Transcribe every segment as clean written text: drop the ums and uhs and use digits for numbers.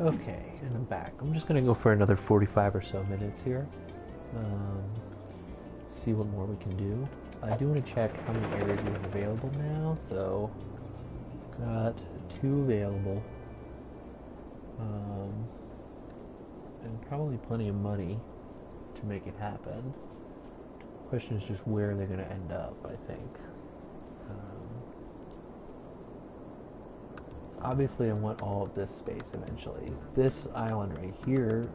Okay, and I'm back. I'm just gonna go for another 45 or so minutes here. Um, see what more we can do. I do want to check how many areas we have available now. So, got 2 available. And probably plenty of money to make it happen. Question is just where they're going to end up, I think. So obviously I want all of this space eventually. This island right here,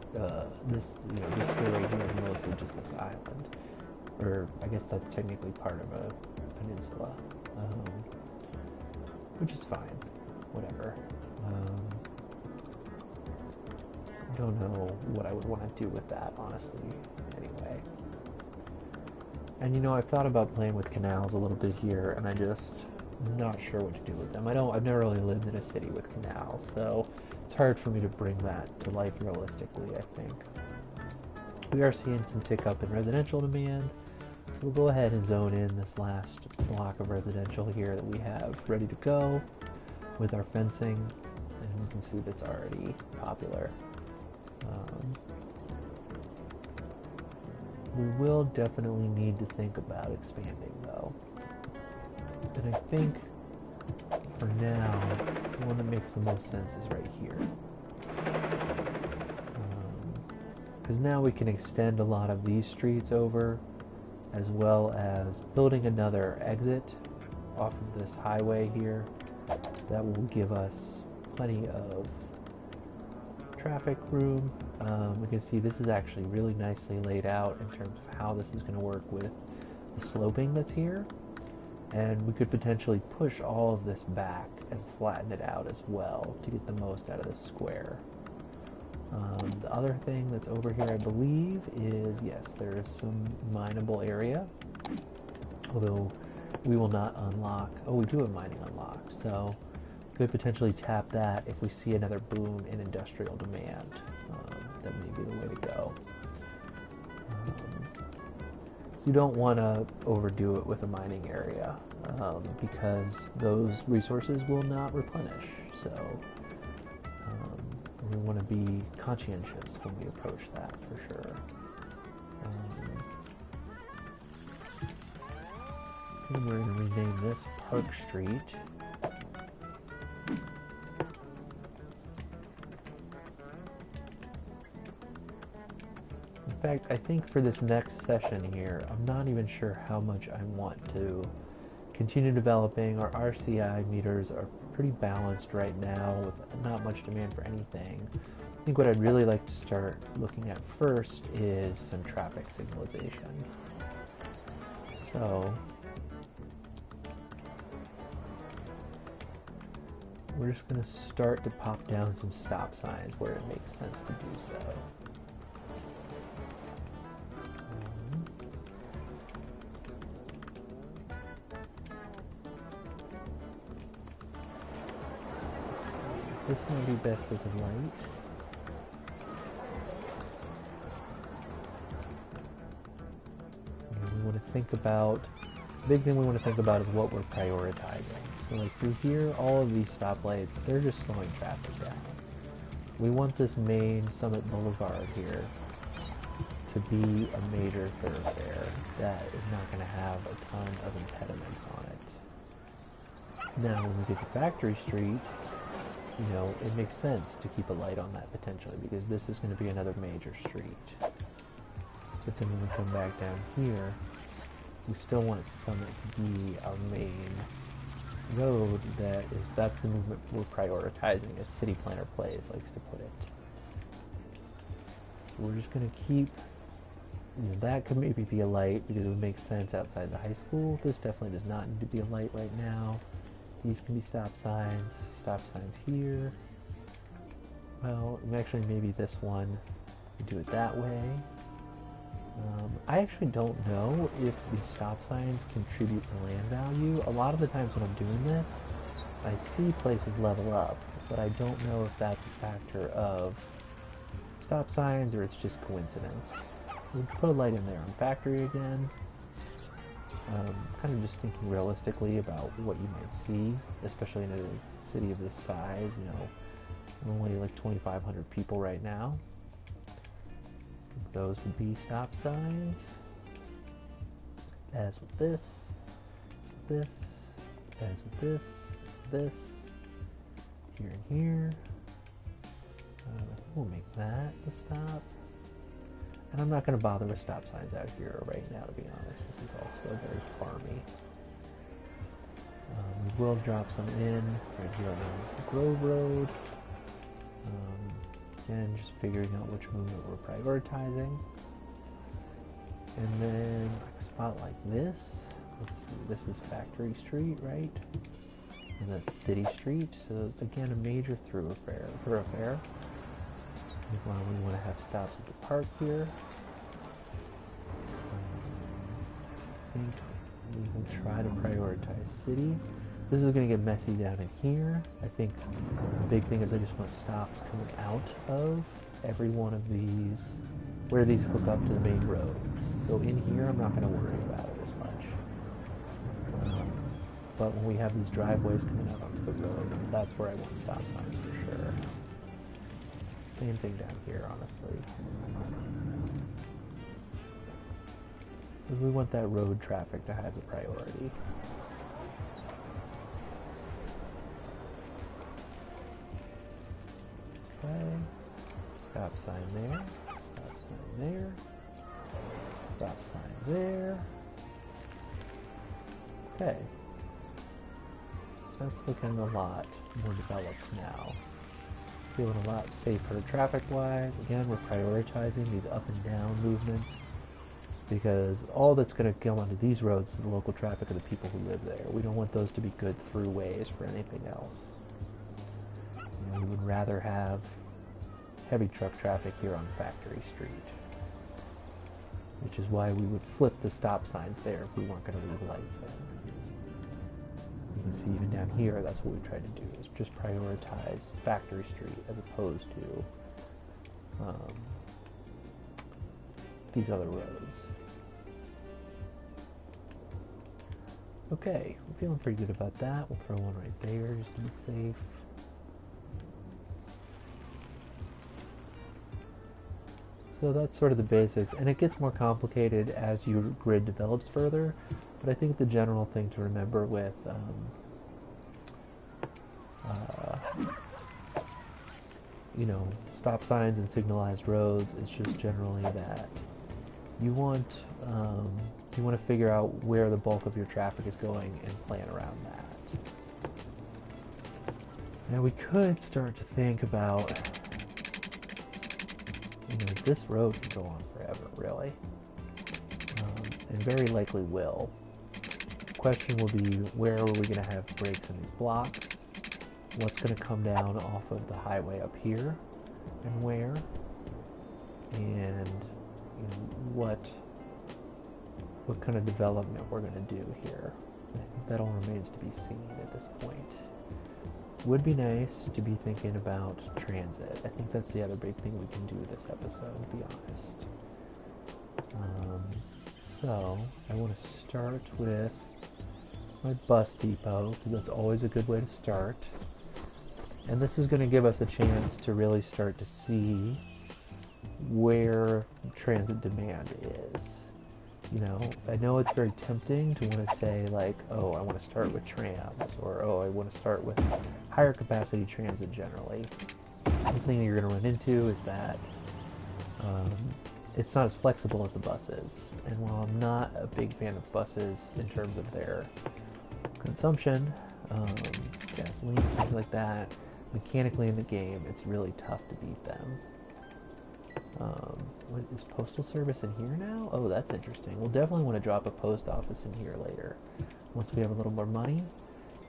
this sphere right here is mostly just this island. Or I guess that's technically part of a peninsula. Which is fine. Whatever. I don't know what I would want to do with that, honestly, anyway. And I've thought about playing with canals a little bit here, and I just not sure what to do with them. I've never really lived in a city with canals, so it's hard for me to bring that to life realistically, I think. We are seeing some tick up in residential demand, so we'll go ahead and zone in this last block of residential here that we have ready to go with our fencing, and we can see that's already popular. We will definitely need to think about expanding though. And I think for now, the one that makes the most sense is right here. Because now we can extend a lot of these streets over, as well as building another exit off of this highway here. That will give us plenty of traffic room. We can see this is actually really nicely laid out in terms of how this is going to work with the sloping that's here, and we could potentially push all of this back and flatten it out as well to get the most out of this square. The other thing that's over here, I believe, is yes, there is some mineable area, although we will not unlock. Oh, we do have mining unlocked, so we could potentially tap that if we see another boom in industrial demand. That may be the way to go. So you don't want to overdo it with a mining area because those resources will not replenish. So we want to be conscientious when we approach that for sure. And we're going to rename this Park Street. In fact, I think for this next session here, I'm not even sure how much I want to continue developing. Our RCI meters are pretty balanced right now with not much demand for anything. I think what I'd really like to start looking at first is some traffic signalization. So we're just going to start to pop down some stop signs where it makes sense to do so. This might be best as a light. And we want to think about, the big thing we want to think about is what we're prioritizing. So like through here, all of these stoplights, they're just slowing traffic down. We want this main Summit Boulevard here to be a major thoroughfare that is not going to have a ton of impediments on it. Now when we get to Factory Street, it makes sense to keep a light on that potentially because this is going to be another major street. But then when we come back down here, we still want Summit to be our main road. That's the movement we're prioritizing, as City Planner Plays likes to put it. So we're just going to keep, that could maybe be a light because it would make sense outside the high school. This definitely does not need to be a light right now. These can be stop signs here. Well, actually maybe this one, we do it that way. I actually don't know if the stop signs contribute to land value. A lot of the times when I'm doing this, I see places level up, but I don't know if that's a factor of stop signs or it's just coincidence. We'll put a light in there on Factory again. Kind of just thinking realistically about what you might see, especially in a city of this size. Only like 2,500 people right now. Those would be stop signs. As with this, this, as with this, here and here. We'll make that the stop. And I'm not going to bother with stop signs out here right now, to be honest. This is all still very farmy. We will drop some in right here on the Grove Road. Again, just figuring out which movement we're prioritizing. And then a spot like this. Let's see, this is Factory Street, right? And that's City Street. So again, a major thoroughfare. Is why we want to have stops at the park here. I think we will try to prioritize city. This is going to get messy down in here. I think the big thing is I just want stops coming out of every one of these, where these hook up to the main roads. So in here, I'm not going to worry about it as much. But when we have these driveways coming out onto the road, that's where I want stop signs for sure. Same thing down here, honestly. Because we want that road traffic to have the priority. Okay. Stop sign there. Stop sign there. Stop sign there. Okay. That's looking a lot more developed now. Feeling a lot safer traffic-wise. Again, we're prioritizing these up and down movements because all that's going to come onto these roads is the local traffic of the people who live there. We don't want those to be good throughways for anything else. You know, we would rather have heavy truck traffic here on Factory Street, which is why we would flip the stop signs there if we weren't going to leave lights there. You can see even down here, that's what we try to do, is just prioritize Factory Street as opposed to these other roads. Okay, we're feeling pretty good about that. We'll throw one right there just to be safe. So that's sort of the basics, and it gets more complicated as your grid develops further, but I think the general thing to remember with you know, stop signs and signalized roads is just generally that you want to figure out where the bulk of your traffic is going and plan around that. Now we could start to think about, you know, this road could go on forever, really, and very likely will. The question will be, where are we going to have breaks in these blocks? What's going to come down off of the highway up here, and where? And you know, what kind of development we're going to do here. I think that all remains to be seen at this point. Would be nice to be thinking about transit. I think that's the other big thing we can do this episode, to be honest. So, I want to start with my bus depot, because that's always a good way to start. And this is going to give us a chance to really start to see where transit demand is. You know, I know it's very tempting to want to say like, oh, I want to start with trams, or oh, I want to start with higher capacity transit generally. The thing that you're going to run into is that it's not as flexible as the buses. And while I'm not a big fan of buses in terms of their consumption, gasoline, things like that, mechanically in the game, it's really tough to beat them. What is Postal Service in here now? Oh, that's interesting. We'll definitely want to drop a post office in here later, once we have a little more money.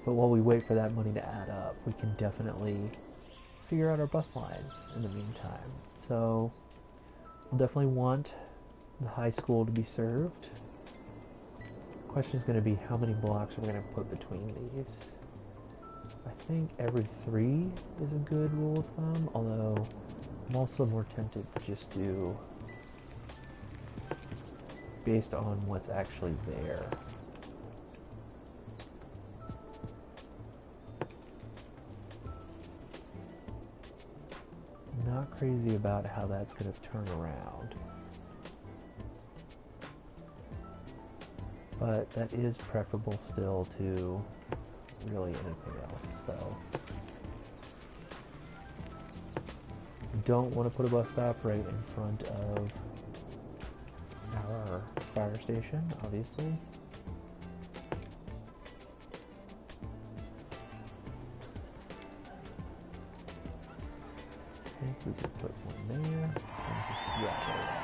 But while we wait for that money to add up, we can definitely figure out our bus lines in the meantime. So, we'll definitely want the high school to be served. The question is going to be how many blocks we're going to put between these. I think every 3 is a good rule of thumb, although I'm also more tempted to just do based on what's actually there. crazy about how that's going to turn around. But that is preferable still to really anything else, so. We don't want to put a bus stop right in front of our fire station, obviously. I think we could put one there and just wrap it up.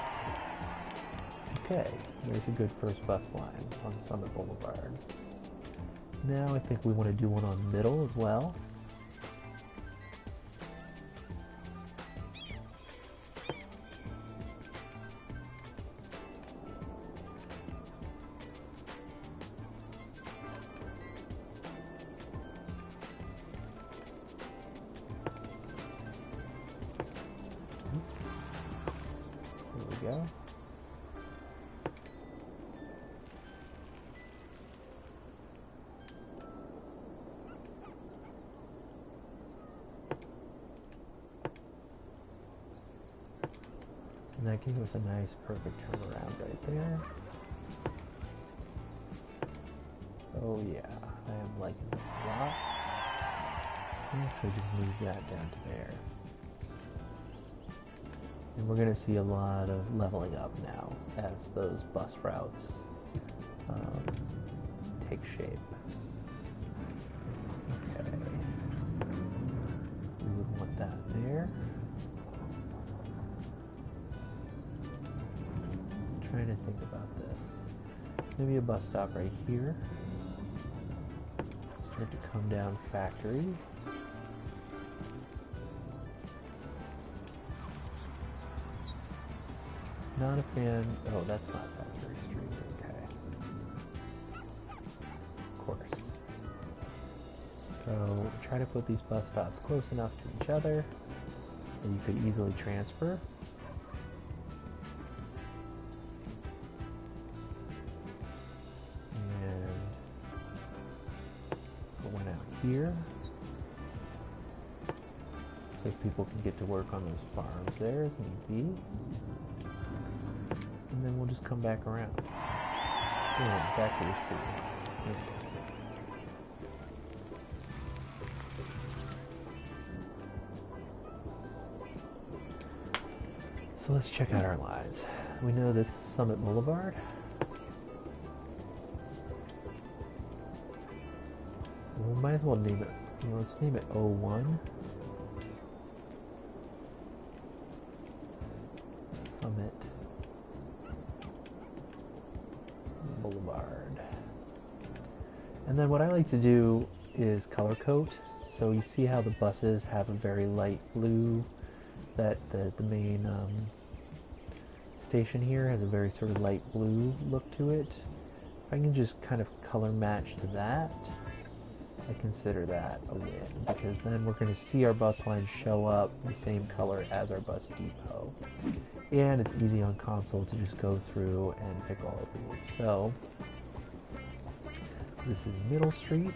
Okay, there's a good first bus line on Summit Boulevard. Now I think we want to do one on Middle as well. There we go. And that gives us a nice perfect turnaround right there. Oh yeah, I am liking this a lot. I'll actually just move that down to there. And we're going to see a lot of leveling up now as those bus routes take shape. Okay. We would want that there. Trying to think about this. Maybe a bus stop right here. Start to come down Factory. Not a fan. Oh, that's not Factory Street. Okay. Of course. So try to put these bus stops close enough to each other that you could easily transfer. Here, so people can get to work on those farms there as need be, and then we'll just come back around. Yeah, Factory Street. So let's check out our lines. We know this is Summit Boulevard. We might as well name it, let's name it 01. Summit Boulevard. And then what I like to do is color code. So you see how the buses have a very light blue, that the main station here has a very sort of light blue look to it. If I can just kind of color match to that, I consider that a win, because then we're going to see our bus lines show up the same color as our bus depot. And it's easy on console to just go through and pick all of these. So, this is Middle Street.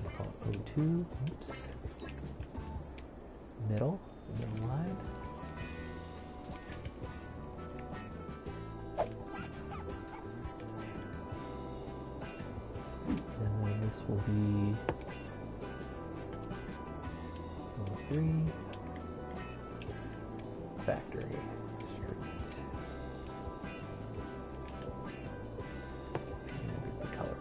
We'll call it 02. Oops. Middle line. This will be 03 Factory Street. And the color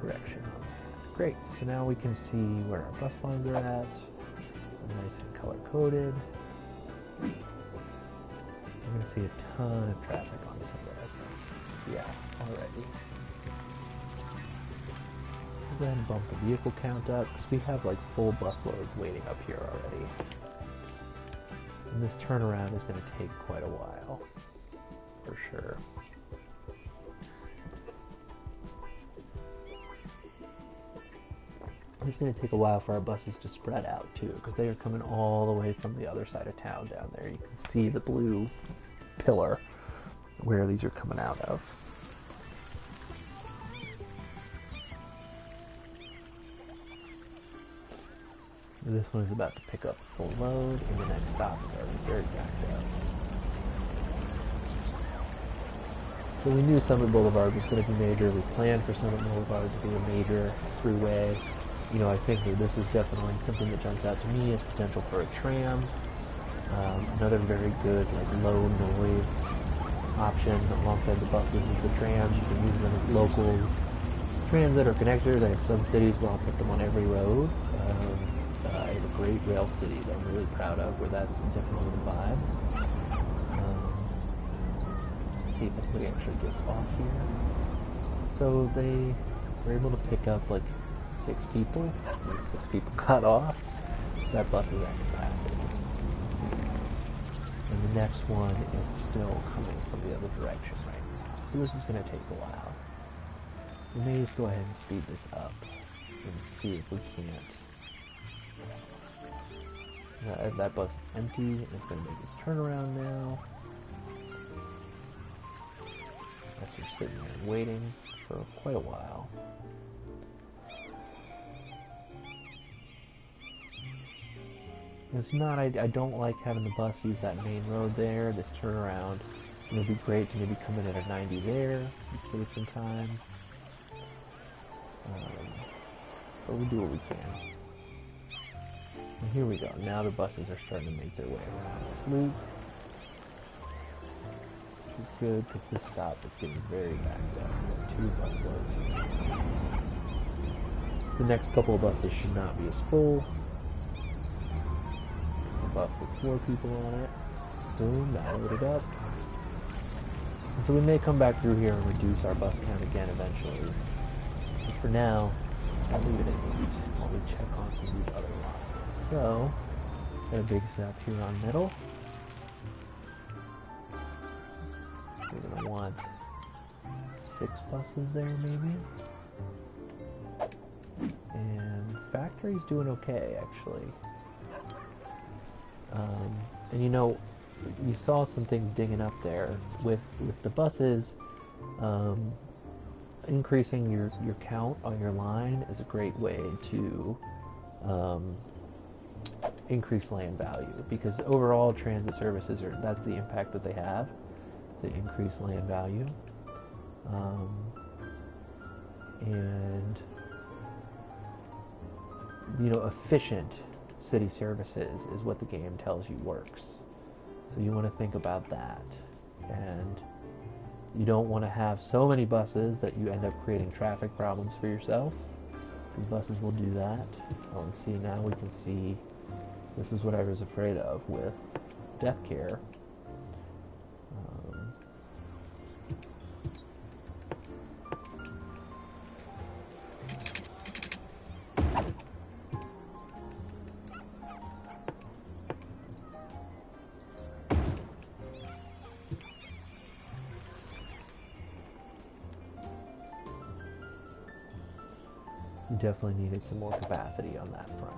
correction on that. Great. So now we can see where our bus lines are at. They're nice and color coded. We're going to see a ton of traffic on Sunday. Yeah, already. Go ahead and bump the vehicle count up, because we have like full bus loads waiting up here already. And this turnaround is going to take quite a while, for sure. It's going to take a while for our buses to spread out too, because they are coming all the way from the other side of town down there. You can see the blue pillar where these are coming out of. This one is about to pick up full load, and the next stop is already very backed up. So we knew Summit Boulevard was going to be major. We planned for Summit Boulevard to be a major throughway. You know, I think that this is definitely something that jumps out to me as potential for a tram. Another very good, like, low noise option alongside the buses is the trams. You can use them as local transit or connectors. I have some cities where I'll put them on every road. I have a great rail city that I'm really proud of, where that's definitely the vibe. Let's see if anybody actually gets off here. So they were able to pick up like 6 people, and 6 people got off. That bus is at capacity. And the next one is still coming from the other direction right now. So this is going to take a while. We may just go ahead and speed this up and see if we can't. That bus is empty, and it's going to make its turnaround now. That's just sitting there waiting for quite a while. It's not, I don't like having the bus use that main road there. This turnaround, it would be great to maybe come in at a 90 there and save some time. But we do what we can. And here we go. Now the buses are starting to make their way around this loop. Which is good because this stop is getting very backed up. 2 bus loads. The next couple of buses should not be as full. There's a bus with 4 people on it. Boom, that loaded up. And so we may come back through here and reduce our bus count again eventually. But for now, I'll leave it at 8 while we check on some of these other lines. So, got a big stop here on metal. We're going to want 6 buses there maybe. And factory's doing okay actually. And you know, you saw some things digging up there with the buses. Increasing your count on your line is a great way to increase land value, because overall transit services that's the impact that they have. They increase land value, and you know, efficient city services is what the game tells you works. So you want to think about that, and you don't want to have so many buses that you end up creating traffic problems for yourself. These buses will do that. Oh, and see, now we can see, this is what I was afraid of with death care. We definitely needed some more capacity on that front.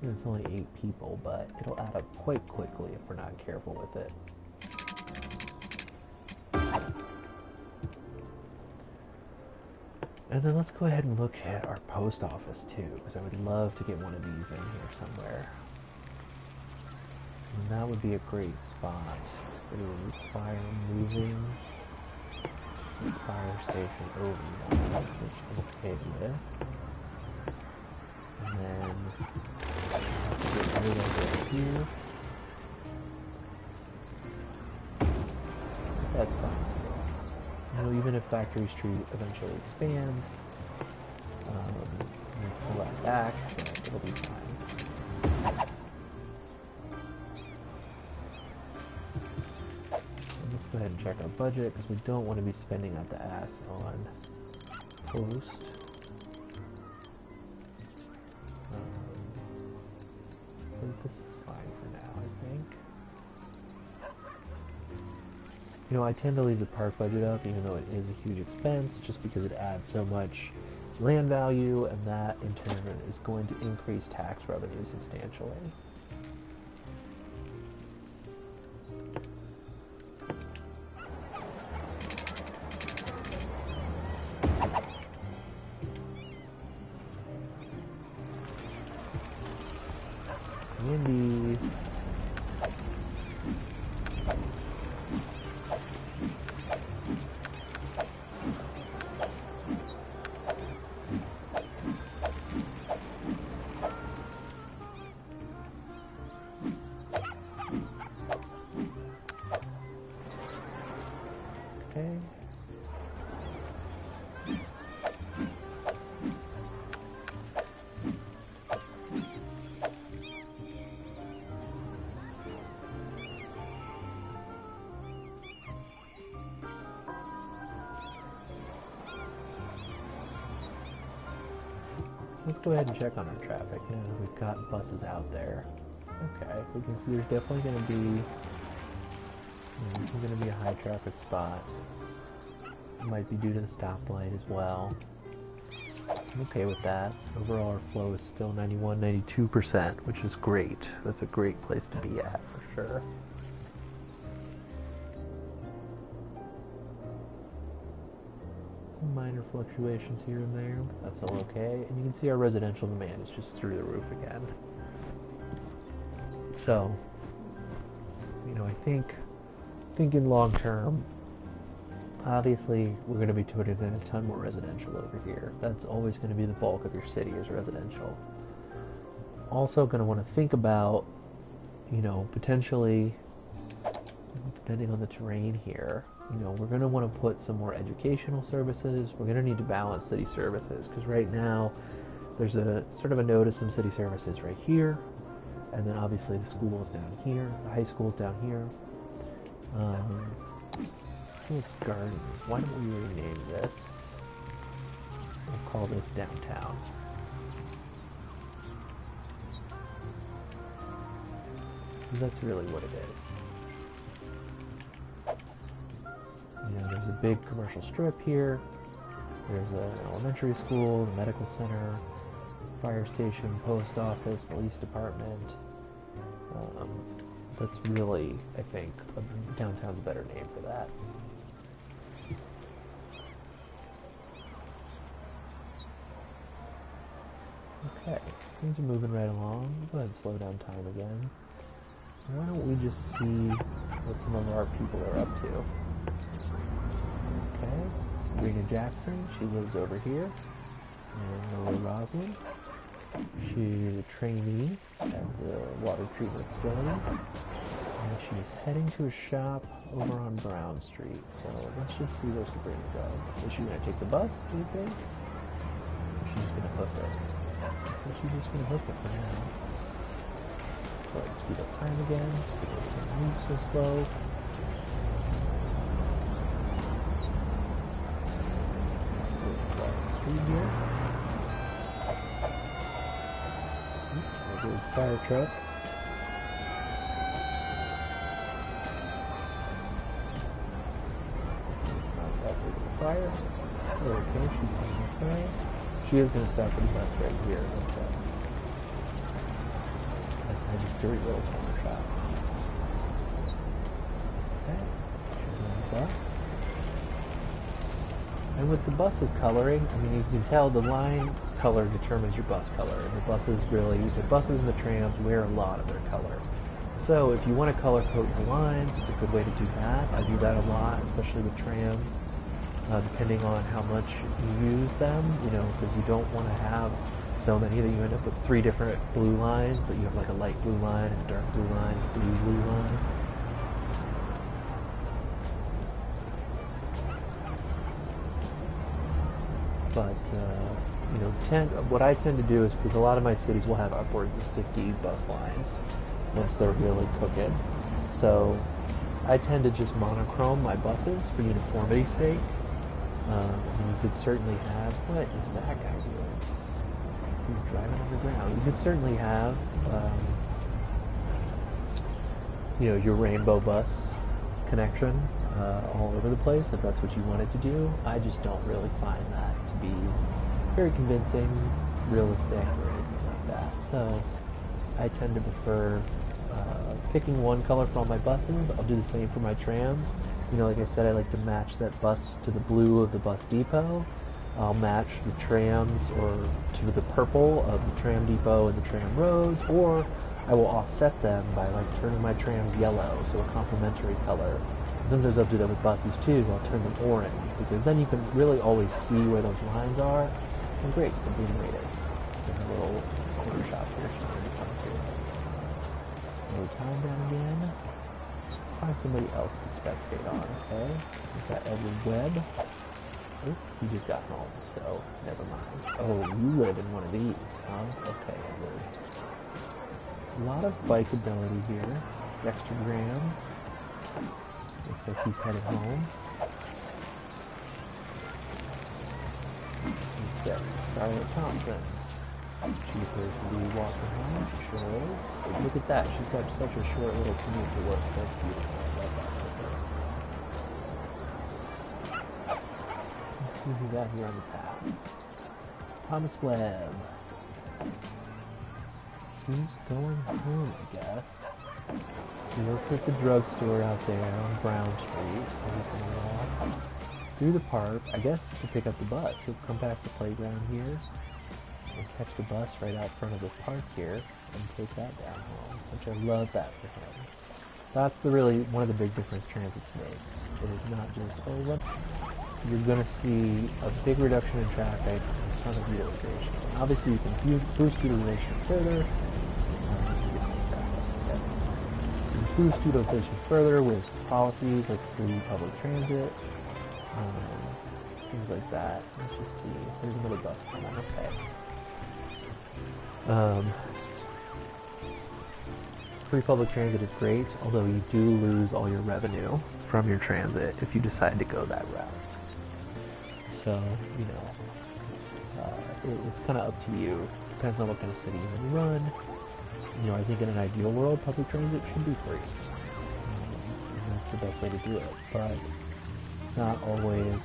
It's only 8 people, but it'll add up quite quickly if we're not careful with it. And then let's go ahead and look at our post office too, because I would love to get one of these in here somewhere. And that would be a great spot. It would require moving the fire station over there, which I'm okay with. And then get rid of it here. That's fine too. You know, even if Factory Street eventually expands, we'll pull that back, but it'll be fine. Let's go ahead and check our budget, because we don't want to be spending out the ass on post. I think this is fine for now, I think. You know, I tend to leave the park budget up, even though it is a huge expense, just because it adds so much land value, and that in turn is going to increase tax revenue substantially. let's go ahead and check on our traffic now that we've got buses out there. Okay, we can see there's definitely going to be, this is going to be a high traffic spot. It might be due to the stoplight as well. I'm okay with that. Overall, our flow is still 91, 92%, which is great. That's a great place to be at, for sure. Some minor fluctuations here and there, but that's all okay. And you can see our residential demand is just through the roof again. So, you know, I think in long term, obviously we're going to be putting in a ton more residential over here. That's always going to be the bulk of your city is residential. Also going to want to think about, you know, potentially, depending on the terrain here, you know, we're going to want to put some more educational services. We're going to need to balance city services because right now there's a sort of a node of some city services right here, and then obviously the school's down here, the high school's down here. It's gardens. Why don't we rename this? We'll call this downtown. That's really what it is. You know, there's a big commercial strip here. There's an elementary school, the medical center, fire station, post office, police department. That's really, I think, downtown's a better name for that. Okay, things are moving right along. Go ahead and slow down time again. Why don't we just see what some of our people are up to? Okay, Sabrina Jackson, she lives over here. And Roslyn, she's a trainee at the water treatment facility. And she's heading to a shop over on Brown Street. So let's just see where Sabrina goes. Is she going to take the bus, do you think? Or she's going to hook it? I think she's just going to hook it for now. Go ahead and speed up time again, just because it moves so slow. Across the street here. There goes the fire truck. It's not that big of a fire. Okay, she's going this way. She is going to stop for the bus right here. Okay. That's just a little corner shop. Okay. She's on the bus. And with the bus's coloring, I mean, you can tell the line color determines your bus color. And the buses and the trams wear a lot of their color. So if you want to color code the lines, it's a good way to do that. I do that a lot, especially with trams. Depending on how much you use them, you know, because you don't want to have so many that you end up with 3 different blue lines, but you have like a light blue line, a dark blue line, a blue line. But, you know, what I tend to do is, because a lot of my cities will have upwards of 50 bus lines once they're really cooking. So I tend to just monochrome my buses for uniformity's sake. You could certainly have, what is that guy doing? He's driving underground. You could certainly have, you know, your rainbow bus connection all over the place if that's what you wanted to do. I just don't really find that to be very convincing, realistic, or anything like that. So I tend to prefer picking one color for all my buses. I'll do the same for my trams. You know, like I said, I like to match that bus to the blue of the bus depot. I'll match the trams or to the purple of the tram depot and the tram roads, or I will offset them by like turning my trams yellow, so a complementary color. Sometimes I'll do that with buses too. I'll turn them orange, because then you can really always see where those lines are. And great, Sabrina made it. There's a little corner shop here. Slow time down again. Find somebody else to spectate on, okay? We've got Edward Webb. Oh, he just got home, so never mind. Oh, you live in one of these, huh? Okay, Edward. A lot of bikeability here. Dexter Graham. Looks like he's headed home. Who's this? Scarlett Thompson. Cheaper to be walking home, sure. But look at that, she's got such a short little commute to work. That's beautiful. I love that for her. Let's see who we got here on the path. Thomas Webb. He's going home, I guess. He works at the drugstore out there on Brown Street, so he's going to walk through the park, I guess, to pick up the bus. He'll come back to the playground here and catch the bus right out front of the park here and take that down home, which I love that for him. That's really one of the big difference transit makes. It is not just, oh, what? You're going to see a big reduction in traffic and a ton of utilization. Obviously, you can boost utilization further. Boost utilization further with policies like free public transit, things like that. Let's just see. There's another bus coming. Okay. Free public transit is great, although you do lose all your revenue from your transit if you decide to go that route. So, you know, it's kind of up to you. Depends on what kind of city you want to run. You know, I think in an ideal world, public transit should be free. And that's the best way to do it. But it's not always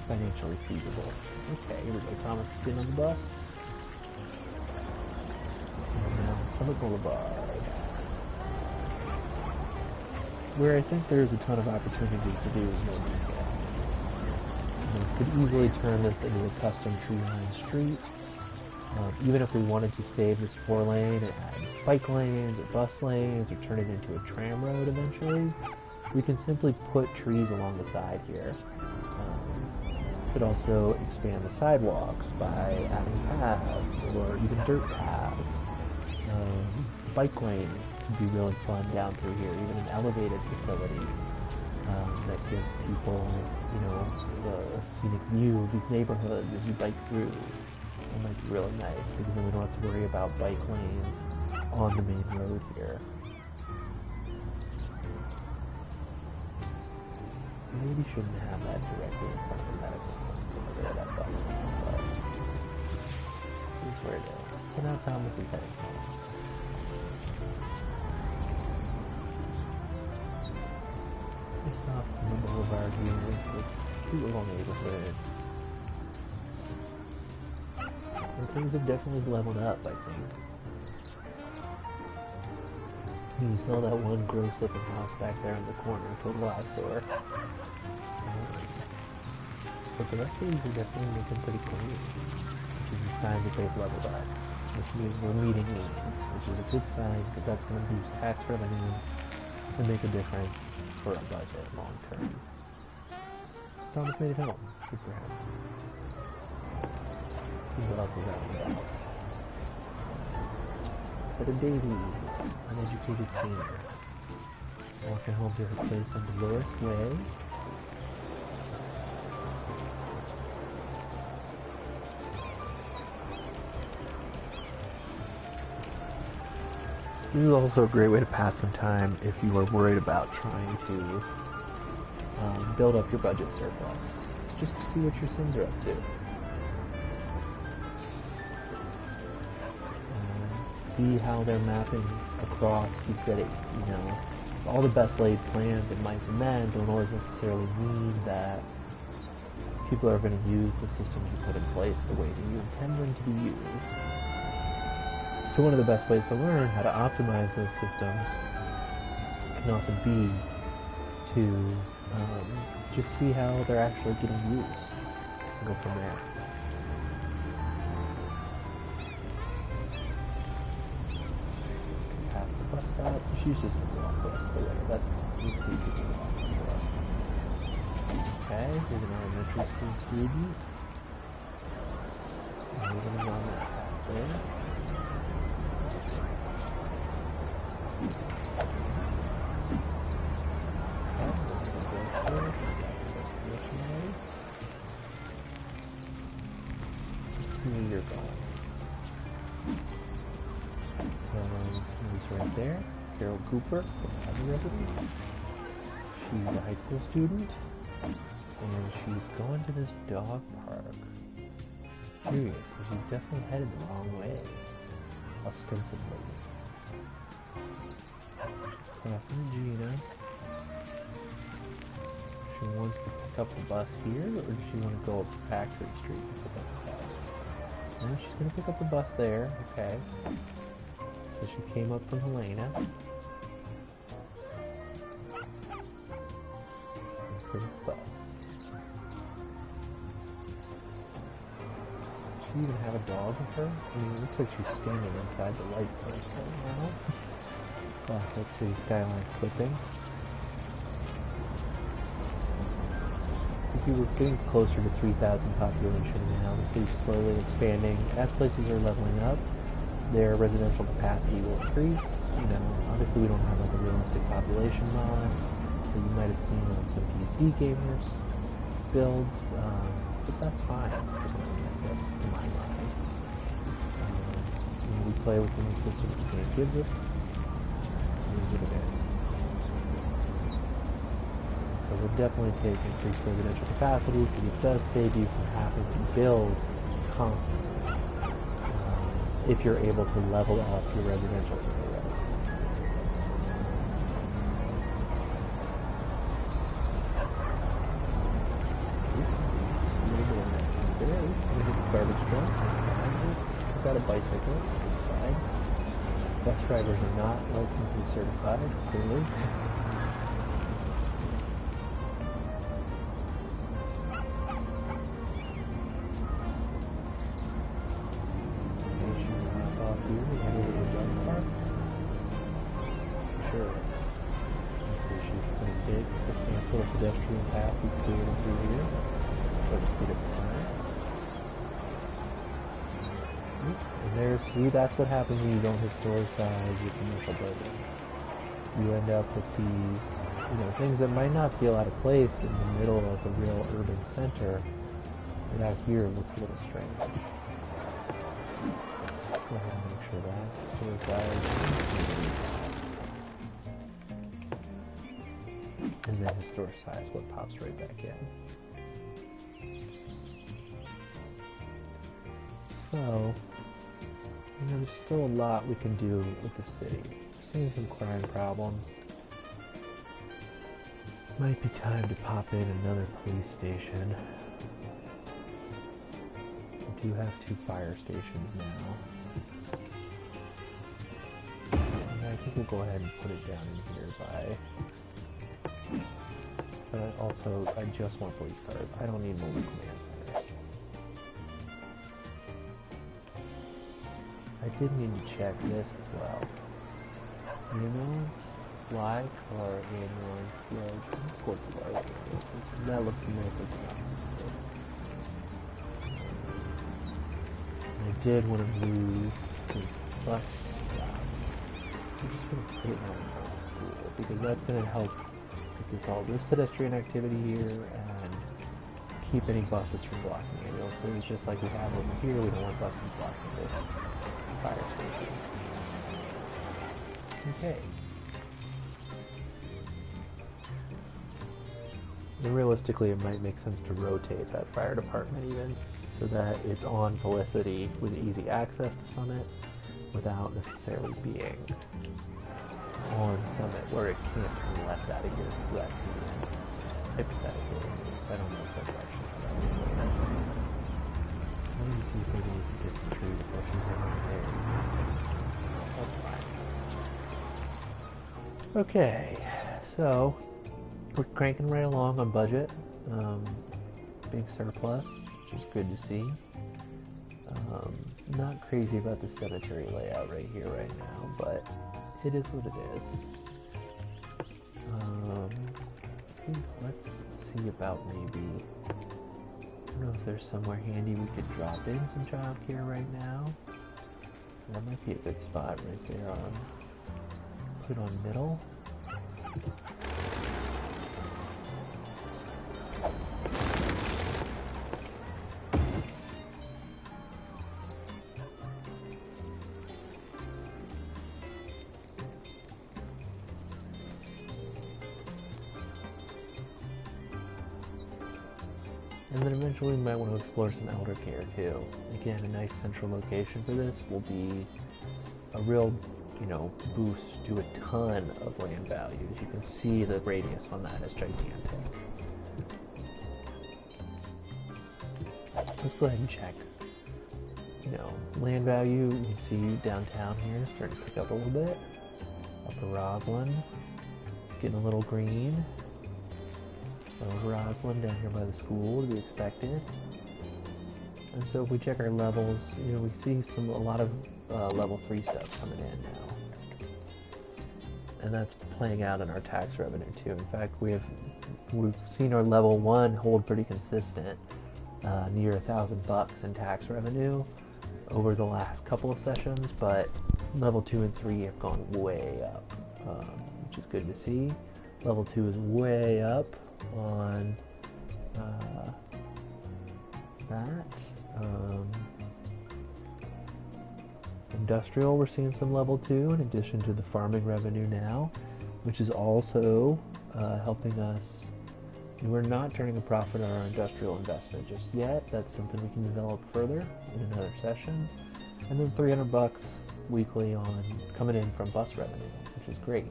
financially feasible. Okay, here we go. Thomas is getting on the bus. And now Summit Boulevard. Where I think there's a ton of opportunity to do is more detail. You know, we could easily turn this into a custom tree-lined street. Even if we wanted to save this 4-lane and add bike lanes or bus lanes or turn it into a tram road eventually, we can simply put trees along the side here. Could also expand the sidewalks by adding paths or even dirt paths. Bike lane could be really fun down through here, even an elevated facility that gives people, you know, a scenic view of these neighborhoods as you bike through. It might be really nice because then we don't have to worry about bike lanes on the main road here. Maybe shouldn't have that directly in front of the medical center or that bus lane, but here's where it is. So now Thomas is heading home. He stops in the boulevard here with this cute little neighborhood. And things have definitely leveled up, I think. You saw that one gross looking house back there in the corner, total eyesore. But the rest of these are definitely looking pretty clean, which is a sign that they've leveled up, which means we're meeting needs, which is a good sign because that's going to boost tax revenue and make a difference for our budget long term. Thomas made it home. Good for him. See what else is out and about. Heather Davies, uneducated senior. Walking home to her place on Dolores Way. This is also a great way to pass some time if you are worried about trying to build up your budget surplus. Just to see what your Sims are up to. See how they're mapping across the city, you know. All the best laid plans in Mice and Men don't always necessarily mean that people are going to use the systems you put in place the way that you intend them to be used. So one of the best ways to learn how to optimize those systems can often be to just see how they're actually getting used and go from there. Bus stop, so she's just going to walk the rest of the way. That's fine. You see people walking the way. Okay, here's an elementary school student. And we're going to go on that path there. Let's see where you're going. He's right there. Carol Cooper, from residence. She's a high school student, and she's going to this dog park. curious because he's definitely headed the wrong way, ostensibly. Crossing Gina. She wants to pick up the bus here, or does she want to go up to Factory Street and pick up the bus? No, she's going to pick up the bus there. Okay. So she came up from Helena. Here's the bus. Does she even have a dog with her? I mean, it looks like she's standing inside the light post right now. Classic City Skylines clipping. We're getting closer to 3,000 population now. The city's slowly expanding. As places are leveling up, their residential capacity will increase. You know, obviously we don't have like a realistic population mod that you might have seen on some PC gamers builds, but that's fine for something like this, in my mind. You know, we play within the system that the game gives us. Here's what it is. So we'll definitely take increased residential capacity because it does save you from having to build constantly if you're able to level up your residential areas. Garbage truck, we've got a bicyclist, fine. Bus drivers are not licensed certified, clearly. Pedestrian path we created through here. Let's speed up time. And there's, see, that's what happens when you don't historicize your commercial buildings. You end up with these, you know, things that might not feel out of place in the middle of a real urban center, but out here it looks a little strange. Let's go ahead and make sure that's historicized. And then historicize what pops right back in. So, you know, there's still a lot we can do with the city. We're seeing some crime problems. Might be time to pop in another police station. We do have 2 fire stations now. Yeah, I think we'll go ahead and put it down in here by... But also, I just want police cars. I don't need mobile command centers. I did need to check this as well. Ambulance, fly car, ambulance, escort flight ambulances. That looks mostly I did want to move this bus stop. I'm just going to put it on the school because that's going to help all this pedestrian activity here and keep any buses from blocking ambulances, just like we have over here. We don't want buses blocking this fire station. Okay. And realistically, it might make sense to rotate that fire department even, so that it's on Felicity with easy access to Summit without necessarily being on Summit where it can't turn left out of here west again. Hypothetically, I don't know if that's actually let me see if maybe we can get some trees bushes in there. That's fine. Okay, so we're cranking right along on budget. Big surplus, which is good to see. Not crazy about the cemetery layout right here right now, but it is what it is. Let's see about maybe, I don't know if there's somewhere handy we could drop in some childcare right now. That might be a good spot right there on, put it on middle. And then eventually we might want to explore some elder care too. Again, a nice central location for this will be a real, boost to a ton of land value. As you can see, the radius on that is gigantic. Let's go ahead and check. Land value, you can see downtown here starting to pick up a little bit. Upper Roslyn, getting a little green. Lower Roslyn down here by the school to be expected. And so if we check our levels, we see a lot of level 3 stuff coming in now. And that's playing out in our tax revenue too. In fact, we've seen our level 1 hold pretty consistent, near $1,000 in tax revenue over the last couple of sessions, but level 2 and 3 have gone way up, which is good to see. Level 2 is way up on that. Industrial, we're seeing some level 2 in addition to the farming revenue now, which is also helping us. We're not turning a profit on our industrial investment just yet. That's something we can develop further in another session. And then $300 weekly coming in from bus revenue, which is great.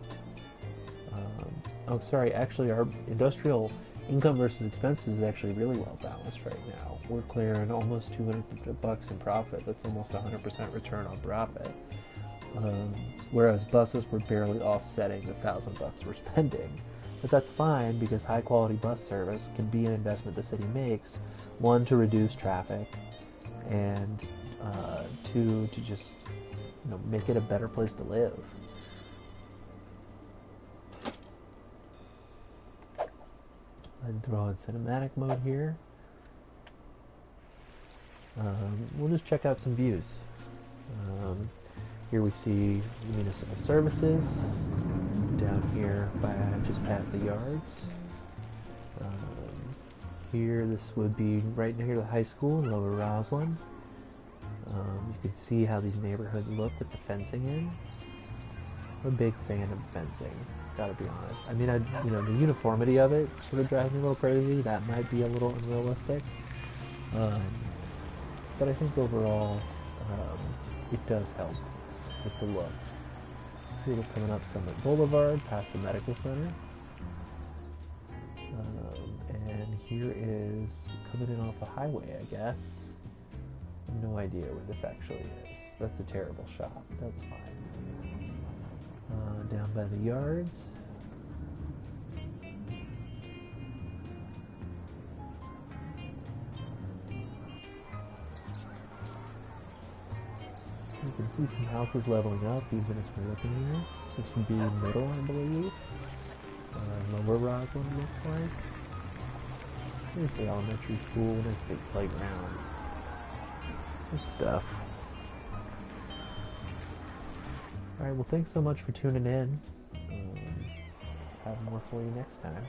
Actually our industrial income versus expenses is actually really well balanced right now. We're clearing almost $200 in profit. That's almost 100% return on profit. Whereas buses were barely offsetting the $1,000 we're spending. But that's fine because high quality bus service can be an investment the city makes. One, to reduce traffic, and two, to just make it a better place to live. And throw on cinematic mode here. We'll just check out some views. Here we see municipal services. Down here just past the yards. Here, this would be right near the high school in Lower Roslyn. You can see how these neighborhoods look with the fencing in. I'm a big fan of fencing, gotta be honest. I mean, the uniformity of it sort of drives me a little crazy. That might be a little unrealistic. But I think overall, it does help with the look. Here we're coming up Summit Boulevard, past the medical center. And here is coming in off the highway, I guess. No idea where this actually is. That's a terrible shot. That's fine. Down by the yards. You can see some houses leveling up even as we're looking here. This would be middle, I believe. Lower Roslyn looks like. Here's the elementary school, nice big playground. Good stuff. Alright, well thanks so much for tuning in. Have more for you next time.